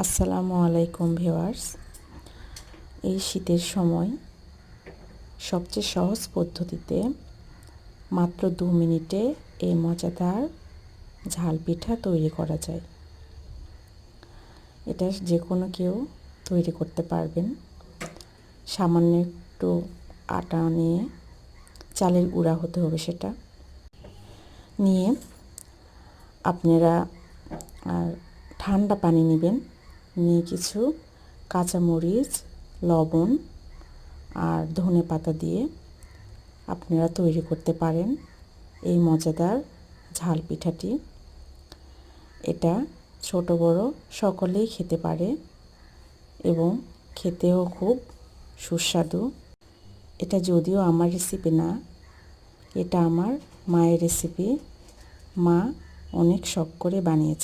আসসালামু আলাইকুম ভিউয়ার্স। এই শীতের সময় সবচেয়ে সহজ পদ্ধতিতে মাত্র 2 মিনিটে এই মজাদার ঝাল পিঠা তৈরি করা যায়। এটা যে কোনো কেউ তৈরি করতে পারবেন। সামান্য একটু আটা নিয়ে, চালের গুঁড়া হতে হবে, সেটা নিয়ে আপনারা ঠান্ডা পানি নেবেন, নিয়ে কিছু কাঁচামরিচ, লবণ আর ধনেপাতা দিয়ে আপনারা তৈরি করতে পারেন এই মজাদার ঝাল পিঠাটি। এটা ছোট বড় সকলেই খেতে পারে এবং খেতেও খুব সুস্বাদু। এটা যদিও আমার রেসিপি না, এটা আমার মায়ের রেসিপি। মা অনেক শখ করে বানিয়েছে।